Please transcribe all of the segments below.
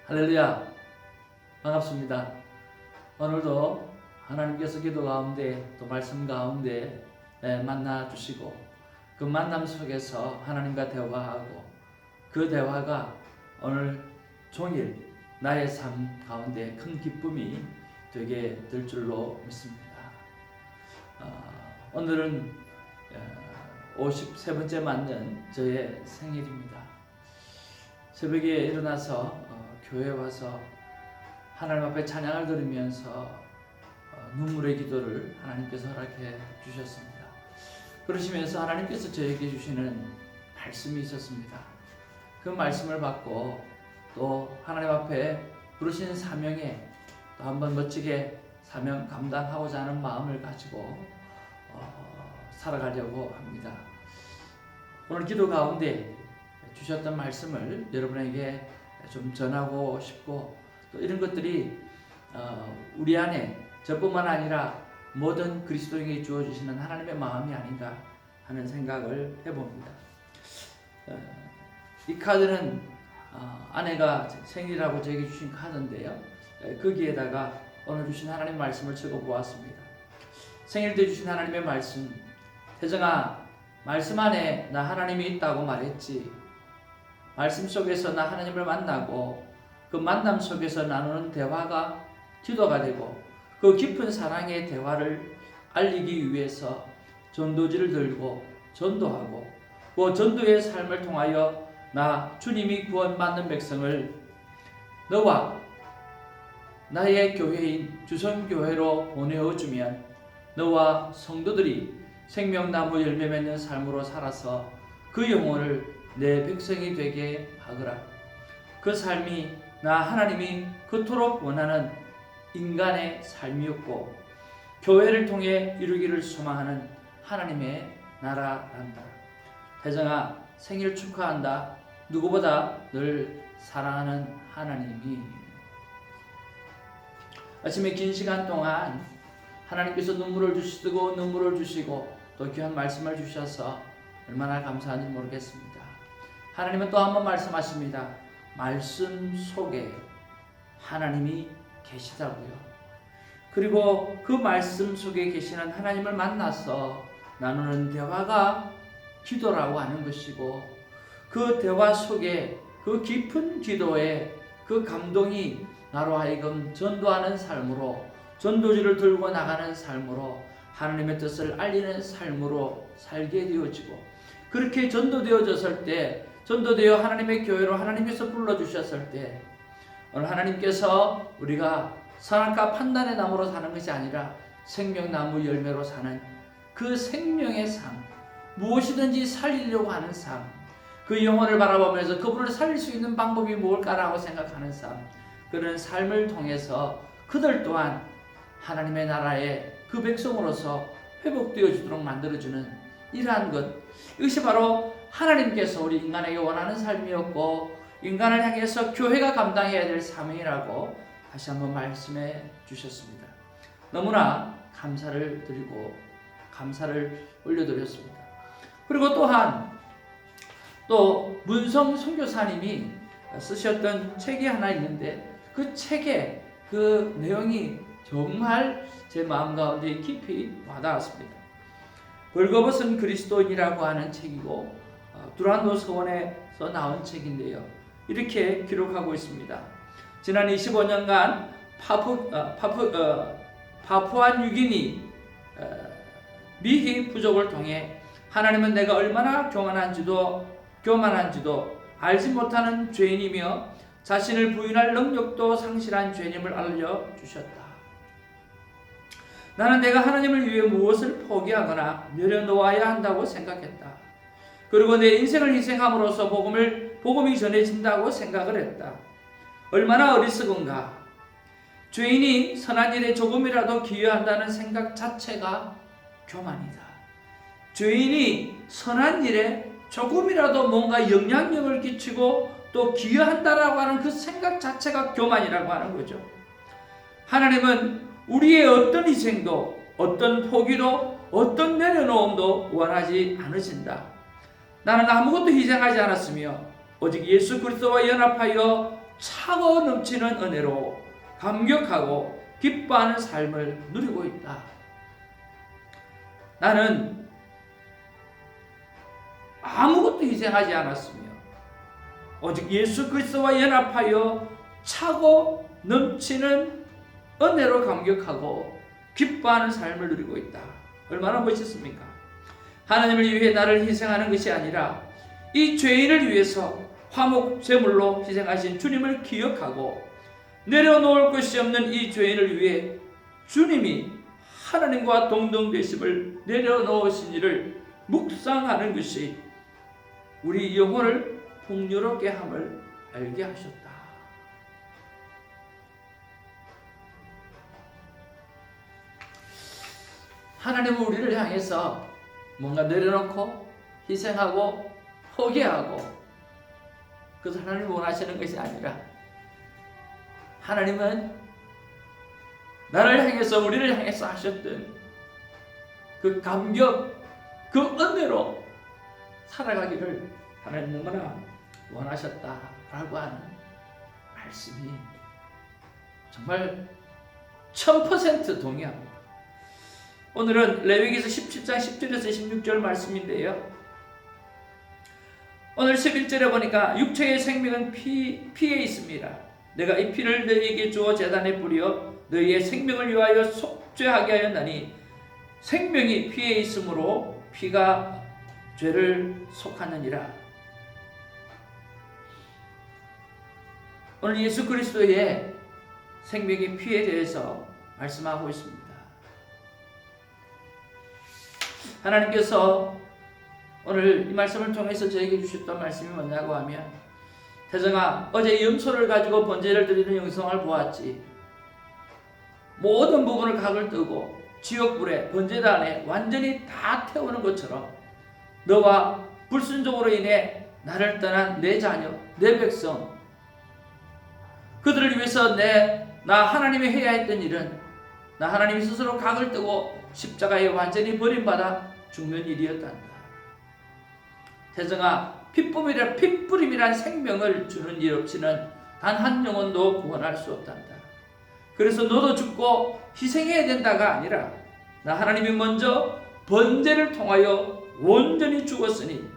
할렐루야, 반갑습니다. 오늘도 하나님께서 기도 가운데 또 말씀 가운데 만나 주시고 그 만남 속에서 하나님과 대화하고 그 대화가 오늘 종일 나의 삶 가운데 큰 기쁨이 되게 될 줄로 믿습니다. 오늘은 53번째 맞는 저의 생일입니다. 새벽에 일어나서 교회에 와서 하나님 앞에 찬양을 들으면서 눈물의 기도를 하나님께서 허락해 주셨습니다. 그러시면서 하나님께서 저에게 주시는 말씀이 있었습니다. 그 말씀을 받고 또 하나님 앞에 부르신 사명에 또 한번 멋지게 사명 감당하고자 하는 마음을 가지고 살아가려고 합니다. 오늘 기도 가운데 주셨던 말씀을 여러분에게 좀 전하고 싶고 또 이런 것들이 우리 안에 저뿐만 아니라 모든 그리스도인에게 주어주시는 하나님의 마음이 아닌가 하는 생각을 해봅니다. 이 카드는 아내가 생일이라고 제게 주신 카드인데요. 거기에다가 오늘 주신 하나님 말씀을 적어보았습니다. 생일 때 주신 하나님의 말씀, 혜정아, 말씀 안에 나 하나님이 있다고 말했지. 말씀 속에서 나 하나님을 만나고 그 만남 속에서 나누는 대화가 기도가 되고 그 깊은 사랑의 대화를 알리기 위해서 전도지를 들고 전도하고 그 전도의 삶을 통하여 나 주님이 구원받는 백성을 너와 나의 교회인 주성교회로 보내어주면 너와 성도들이 생명나무 열매 맺는 삶으로 살아서 그 영혼을 내 백성이 되게 하거라. 그 삶이 나 하나님이 그토록 원하는 인간의 삶이었고 교회를 통해 이루기를 소망하는 하나님의 나라란다. 혜정아, 생일 축하한다. 누구보다 늘 사랑하는 하나님이. 아침에 긴 시간 동안 하나님께서 눈물을 주시고 눈물을 주시고 또 귀한 말씀을 주셔서 얼마나 감사한지 모르겠습니다. 하나님은 또 한 번 말씀하십니다. 말씀 속에 하나님이 계시다고요. 그리고 그 말씀 속에 계시는 하나님을 만나서 나누는 대화가 기도라고 하는 것이고 그 대화 속에 그 깊은 기도에 그 감동이 나로 하여금 전도하는 삶으로 전도지를 들고 나가는 삶으로 하나님의 뜻을 알리는 삶으로 살게 되어지고 그렇게 전도되어졌을 때 전도되어 하나님의 교회로 하나님께서 불러주셨을 때 오늘 하나님께서 우리가 선악과 판단의 나무로 사는 것이 아니라 생명나무 열매로 사는 그 생명의 삶, 무엇이든지 살리려고 하는 삶, 그 영혼을 바라보면서 그분을 살릴 수 있는 방법이 무엇일까라고 생각하는 삶, 그런 삶을 통해서 그들 또한 하나님의 나라의 그 백성으로서 회복되어지도록 만들어주는 이러한 것, 이것이 바로 하나님께서 우리 인간에게 원하는 삶이었고 인간을 향해서 교회가 감당해야 될 사명이라고 다시 한번 말씀해 주셨습니다. 너무나 감사를 드리고 감사를 올려드렸습니다. 그리고 또한 또 문성 선교사님이 쓰셨던 책이 하나 있는데 그 책의 그 내용이 정말 제 마음 가운데 깊이 와닿았습니다. 벌거벗은 그리스도인이라고 하는 책이고 두란노 서원에서 나온 책인데요. 이렇게 기록하고 있습니다. 지난 25년간 파푸아뉴기니 미희 부족을 통해 하나님은 내가 얼마나 교만한지도 알지 못하는 죄인이며 자신을 부인할 능력도 상실한 죄인임을 알려주셨다. 나는 내가 하나님을 위해 무엇을 포기하거나 내려놓아야 한다고 생각했다. 그리고 내 인생을 희생함으로써 복음이 전해진다고 생각을 했다. 얼마나 어리석은가. 죄인이 선한 일에 조금이라도 기여한다는 생각 자체가 교만이다. 죄인이 선한 일에 조금이라도 뭔가 영향력을 끼치고 또 기여한다라고 하는 그 생각 자체가 교만이라고 하는 거죠. 하나님은 우리의 어떤 희생도 어떤 포기도 어떤 내려놓음도 원하지 않으신다. 나는 아무것도 희생하지 않았으며 오직 예수 그리스도와 연합하여 차고 넘치는 은혜로 감격하고 기뻐하는 삶을 누리고 있다. 나는 아무것도 희생하지 않았으며 오직 예수 그리스도와 연합하여 차고 넘치는 은혜로 감격하고 기뻐하는 삶을 누리고 있다. 얼마나 멋있습니까? 하나님을 위해 나를 희생하는 것이 아니라 이 죄인을 위해서 화목 제물로 희생하신 주님을 기억하고 내려놓을 것이 없는 이 죄인을 위해 주님이 하나님과 동등되심을 내려놓으신 일을 묵상하는 것이 우리 영혼을 풍요롭게 함을 알게 하셨다. 하나님은 우리를 향해서 뭔가 내려놓고 희생하고 포기하고 그것을 하나님이 원하시는 것이 아니라 하나님은 나를 향해서 우리를 향해서 하셨던 그 감격, 그 은혜로 살아가기를 하나님 너무나 원하셨다라고 하는 말씀이 정말 1000% 동의합니다. 오늘은 레위기서 17장 10절에서 16절 말씀인데요. 오늘 11절에 보니까 육체의 생명은 피에 있습니다. 내가 이 피를 너희에게 주어 제단에 뿌려 너희의 생명을 위하여 속죄하게 하였나니 생명이 피에 있으므로 피가 죄를 속하느니라. 오늘 예수 그리스도의 생명의 피에 대해서 말씀하고 있습니다. 하나님께서 오늘 이 말씀을 통해서 저에게 주셨던 말씀이 뭐냐고 하면, 태정아, 어제 염소를 가지고 번제를 드리는 영상을 보았지. 모든 부분을 각을 뜨고 지옥불에 번제단에 완전히 다 태우는 것처럼 너와 불순종으로 인해 나를 떠난 내 자녀, 내 백성, 그들을 위해서 나 하나님이 해야 했던 일은 나 하나님이 스스로 각을 뜨고 십자가에 완전히 버림받아 죽는 일이었단다. 태정아, 핏뿌림이란 생명을 주는 일 없이는 단 한 영혼도 구원할 수 없단다. 그래서 너도 죽고 희생해야 된다가 아니라 나 하나님이 먼저 번제를 통하여 온전히 죽었으니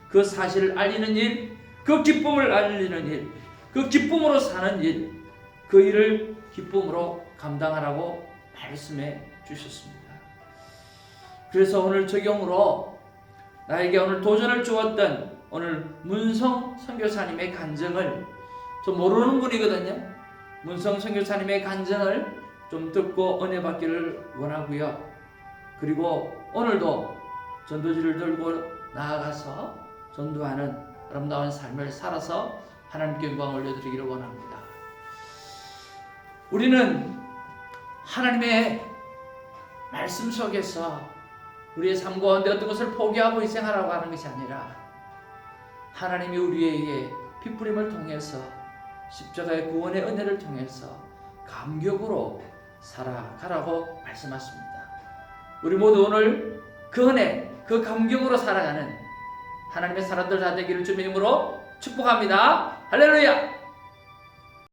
그 사실을 알리는 일, 그 기쁨을 알리는 일, 그 기쁨으로 사는 일, 그 일을 기쁨으로 감당하라고 말씀해 주셨습니다. 그래서 오늘 적용으로 나에게 오늘 도전을 주었던 오늘 문성 선교사님의 간증을, 좀 모르는 분이거든요. 문성 선교사님의 간증을 좀 듣고 은혜 받기를 원하고요. 그리고 오늘도 전도지를 들고 나아가서 전도하는 아름다운 삶을 살아서 하나님께 영광을 올려드리기를 원합니다. 우리는 하나님의 말씀 속에서 우리의 삶 가운데 어떤 것을 포기하고 희생하라고 하는 것이 아니라 하나님이 우리에게 핏부림을 통해서 십자가의 구원의 은혜를 통해서 감격으로 살아가라고 말씀하십니다. 우리 모두 오늘 그 은혜, 그 감격으로 살아가는 하나님의 사람들 다 되기를 주님의 이름으로 축복합니다. 할렐루야!